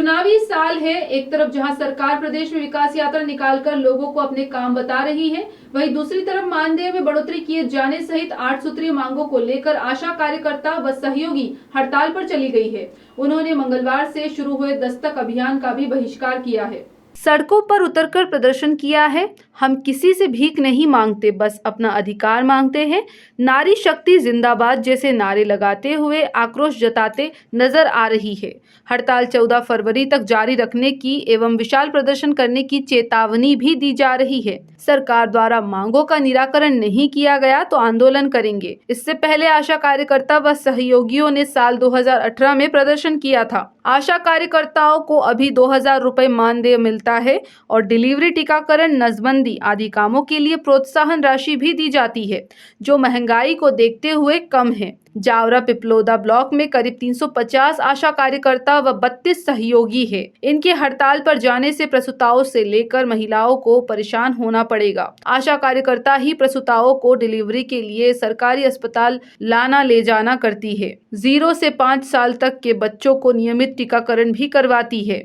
चुनावी साल है। एक तरफ जहां सरकार प्रदेश में विकास यात्रा निकालकर लोगों को अपने काम बता रही है, वहीं दूसरी तरफ मानदेय में बढ़ोतरी किए जाने सहित 8 सूत्रीय मांगों को लेकर आशा कार्यकर्ता व सहयोगी हड़ताल पर चली गई है। उन्होंने मंगलवार से शुरू हुए दस्तक अभियान का भी बहिष्कार किया है। सड़कों पर उतरकर प्रदर्शन किया है। हम किसी से भीख नहीं मांगते, बस अपना अधिकार मांगते हैं। नारी शक्ति जिंदाबाद जैसे नारे लगाते हुए आक्रोश जताते नजर आ रही है। हड़ताल 14 फरवरी तक जारी रखने की एवं विशाल प्रदर्शन करने की चेतावनी भी दी जा रही है। सरकार द्वारा मांगों का निराकरण नहीं किया गया तो आंदोलन करेंगे। इससे पहले आशा कार्यकर्ता व सहयोगियों ने साल 2018 में प्रदर्शन किया था। आशा कार्यकर्ताओं को अभी 2000 रुपए मानदेय मिलता है और डिलीवरी, टीकाकरण, नसबंदी आदि कामों के लिए प्रोत्साहन राशि भी दी जाती है, जो महंगाई को देखते हुए कम है। जावरा पिपलोदा ब्लॉक में करीब 350 आशा कार्यकर्ता व 32 सहयोगी है। इनके हड़ताल पर जाने से प्रसूताओं से लेकर महिलाओं को परेशान होना पड़ेगा। आशा कार्यकर्ता ही प्रसूताओं को डिलीवरी के लिए सरकारी अस्पताल लाना ले जाना करती है। 0 से 5 साल तक के बच्चों को नियमित टीकाकरण भी करवाती है।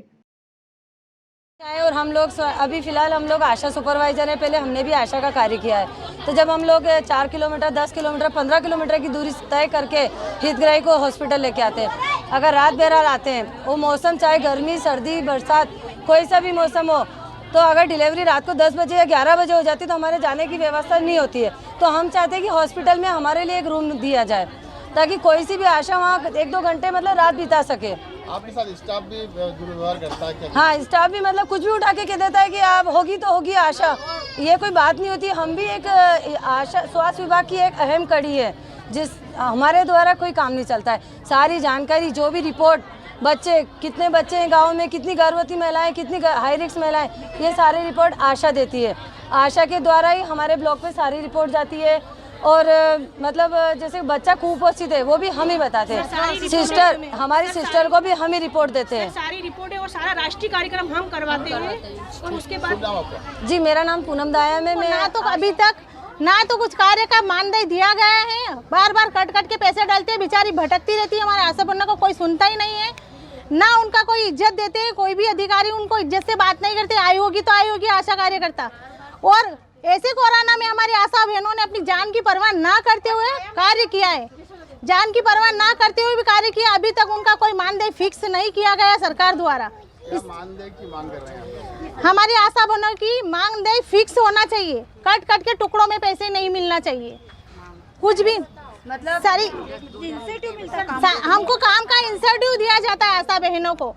और हम लोग अभी फ़िलहाल हम लोग आशा सुपरवाइज़र हैं। पहले हमने भी आशा का कार्य किया है। तो जब हम लोग 4 किलोमीटर, 10 किलोमीटर, 15 किलोमीटर की दूरी तय करके हितग्राही को हॉस्पिटल लेके आते हैं। अगर रात बेरात आते हैं, वो मौसम चाहे गर्मी, सर्दी, बरसात, कोई सा भी मौसम हो, तो अगर डिलीवरी रात को 10 बजे या 11 बजे हो जाती है तो हमारे जाने की व्यवस्था नहीं होती है। तो हम चाहते हैं कि हॉस्पिटल में हमारे लिए एक रूम दिया जाए ताकि कोई सी भी आशा वहाँ 1-2 घंटे मतलब रात बिता सके। आपके साथ स्टाफ भी दुर्व्यवहार करता है क्या? हाँ, स्टाफ भी मतलब कुछ भी उठा के कह देता है कि आप होगी तो होगी आशा। ये कोई बात नहीं होती। हम भी एक आशा स्वास्थ्य विभाग की एक अहम कड़ी है, जिस हमारे द्वारा कोई काम नहीं चलता है। सारी जानकारी, जो भी रिपोर्ट, बच्चे कितने बच्चे हैं गाँव में, कितनी गर्भवती महिलाएं, कितनी हाई रिस्क महिलाएं, ये सारी रिपोर्ट आशा देती है। आशा के द्वारा ही हमारे ब्लॉक में सारी रिपोर्ट जाती है। और मतलब जैसे बच्चा कुपोषित है वो भी हम ही बताते हैं। सिस्टर, हमारी सिस्टर को भी हम ही रिपोर्ट देते हैं। सारी रिपोर्टें और सारा राष्ट्रीय कार्यक्रम हम करवाते हैं। और उसके बाद जी, मेरा नाम पूनम दायाम है। मैं ना तो अभी तक ना तो कुछ कार्य का मानदेय दिया गया है। बार बार कट के पैसे डालते हैं, बेचारी भटकती रहती है। हमारे आशा बनना को कोई सुनता ही नहीं है, ना उनका कोई इज्जत देते हैं। कोई भी अधिकारी उनको इज्जत से बात नहीं करते। आई होगी तो आई होगी आशा कार्यकर्ता। और ऐसे कोरोना में हमारी आशा बहनों ने अपनी जान की परवाह ना करते हुए कार्य किया है। जान की परवाह ना करते हुए भी कार्य किया। अभी तक उनका कोई मानदेय फिक्स नहीं किया गया सरकार द्वारा। मानदेय की मांग कर रहे हैं? हमारी आशा बहनों की मानदेय फिक्स होना चाहिए। कट के टुकड़ों में पैसे नहीं मिलना चाहिए। कुछ भी मतलब सारी हमको काम का इंसेंटिव दिया जाता है आशा बहनों को।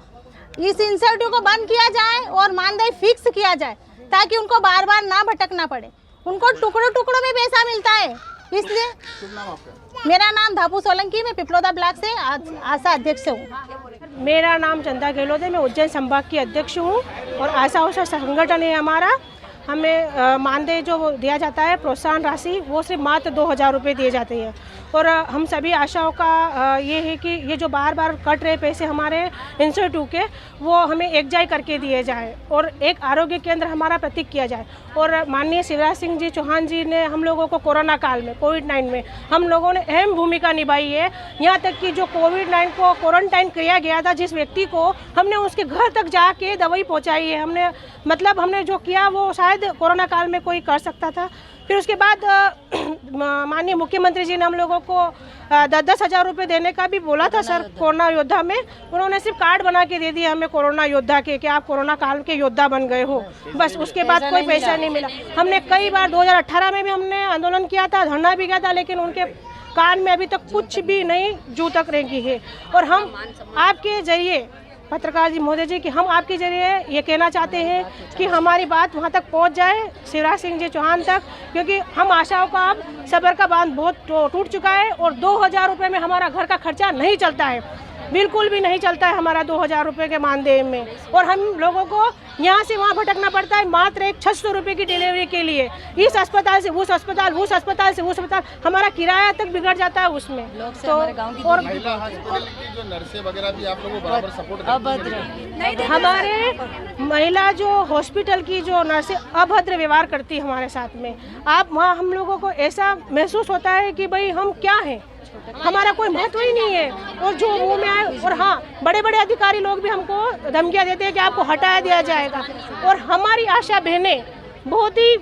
इस इंसेंटिव को बंद किया जाए और मानदेय फिक्स किया जाए ताकि उनको बार बार ना भटकना पड़े। उनको टुकड़ों में पैसा मिलता है। इसलिए मेरा नाम धापू सोलंकी, मैं पिपलोदा ब्लॉक से आशा अध्यक्ष हूँ। मेरा नाम चंदा गहलोत है। मैं उज्जैन संभाग की अध्यक्ष हूँ और आशा संगठन है हमारा। हमें मानदेय जो दिया जाता है, प्रोत्साहन राशि, वो सिर्फ मात्र 2000 रुपये दिए जाते हैं। और हम सभी आशाओं का ये है कि ये जो बार बार कट रहे पैसे हमारे इंस्टीट्यूट के, वो हमें एकजाई करके दिए जाए और एक आरोग्य केंद्र हमारा प्रतीक किया जाए। और माननीय शिवराज सिंह जी चौहान जी ने हम लोगों को कोरोना काल में, कोविड-19 में हम लोगों ने अहम भूमिका निभाई है। यहाँ तक कि जो कोविड-19 को क्वारंटाइन किया गया था जिस व्यक्ति को, हमने उसके घर तक जाके दवाई पहुँचाई है। हमने जो किया वो शायद कोरोना काल में कोई कर सकता था। फिर उसके बाद माननीय मुख्यमंत्री जी ने हम लोगों को 10-10 हज़ार रुपये देने का भी बोला था सर कोरोना योद्धा में। उन्होंने सिर्फ कार्ड बना के दे दिया हमें कोरोना योद्धा के कि आप कोरोना काल के योद्धा बन गए हो, बस। उसके बाद कोई पैसा नहीं मिला। हमने कई बार 2018 में भी हमने आंदोलन किया था, धरना भी किया था, लेकिन उनके कान में अभी तक कुछ भी नहीं जू तक रेंगी है। और हम आपके जरिए पत्रकार जी महोदय जी कि हम आपके जरिए ये कहना चाहते हैं कि हमारी बात वहाँ तक पहुँच जाए, शिवराज सिंह जी चौहान तक, क्योंकि हम आशाओं का अब सबर का बांध बहुत टूट चुका है। और 2000 रुपये में हमारा घर का खर्चा नहीं चलता है, बिल्कुल भी नहीं चलता है हमारा 2000 रुपये के मानदेय में। और हम लोगों को यहाँ से वहाँ भटकना पड़ता है मात्र एक 600 रुपये की डिलीवरी के लिए। इस अस्पताल से उस अस्पताल, उस अस्पताल से उस अस्पताल, हमारा किराया तक बिगड़ जाता है उसमें। तो और महिला हॉस्पिटल की जो नर्सें वगैरह भी आप लोगों को बराबर सपोर्ट करती हैं? हमारे महिला जो हॉस्पिटल की जो नर्सें अभद्र व्यवहार करती है हमारे साथ में। आप वहाँ हम लोगों को ऐसा महसूस होता है कि भाई हम क्या हैं, हमारा कोई महत्व ही नहीं है। और जो मुँह में आए, और हाँ, बड़े बड़े अधिकारी लोग भी हमको धमकियाँ देते हैं कि आपको हटा दिया जाएगा। और हमारी आशा बहनें बहुत ही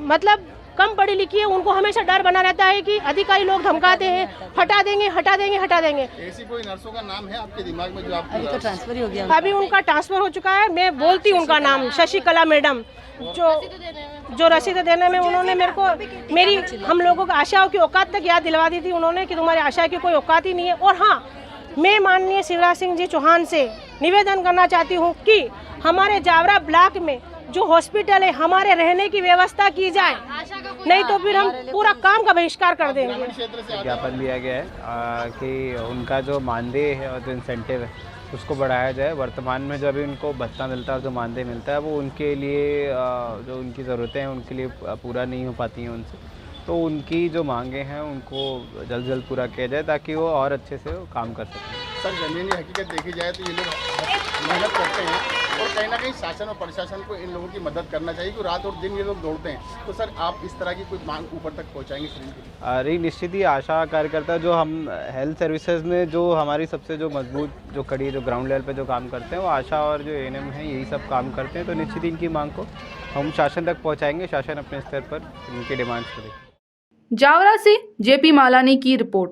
मतलब कम पढ़ी लिखी है, उनको हमेशा डर बना रहता है कि अधिकारी लोग धमकाते हैं, हटा देंगे हटा देंगे हटा देंगे। ऐसी कोई नर्सों का नाम है आपके दिमाग में जो आप अभी तो ट्रांसफर ही हो गया। अभी उनका ट्रांसफर हो चुका है। मैं बोलती हूँ उनका नाम, शशिकला मैडम, जो रसीद देने में उन्होंने मेरे को मेरी हम लोगों की आशाओं की औकात तक याद दिलवा दी थी उन्होंने कि तुम्हारी आशा की कोई औकात ही नहीं है। और हाँ, मैं माननीय शिवराज सिंह जी चौहान से निवेदन करना चाहती हूँ कि हमारे जावरा ब्लॉक में जो हॉस्पिटल है, हमारे रहने की व्यवस्था की जाए, नहीं तो फिर हम पूरा काम का बहिष्कार कर देंगे। क्षेत्र से ज्ञापन दिया गया है कि उनका जो मानदेय है और जो इंसेंटिव है उसको बढ़ाया जाए। वर्तमान में जो अभी उनको भत्ता मिलता है और जो मानदेय मिलता है वो उनके लिए जो उनकी ज़रूरतें हैं उनके लिए पूरा नहीं हो पाती हैं उनसे, तो उनकी जो मांगे हैं उनको जल्द से जल्द पूरा किया जाए ताकि वो और अच्छे से वो काम कर सकें। सर, ज़मीनी हकीकत देखी जाए तो ये लोग मेहनत करते हैं और कहीं ना कहीं शासन और प्रशासन को इन लोगों की मदद करना चाहिए कि रात और दिन ये लोग दौड़ते हैं। तो सर, आप इस तरह की कोई मांग ऊपर तक पहुंचाएंगे श्रेणी के लिए? अरे निश्चित ही आशा कार्यकर्ता जो हम हेल्थ सर्विसेज में जो हमारी सबसे जो मजबूत जो कड़ी है, जो ग्राउंड लेवल पे जो काम करते हैं वो आशा और जो एएनएम है, यही सब काम करते हैं। तो निश्चित इनकी मांग को हम शासन तक पहुँचाएँगे। शासन अपने स्तर पर इनकी डिमांड्स को देखें। जावरा से जेपी मालानी की रिपोर्ट।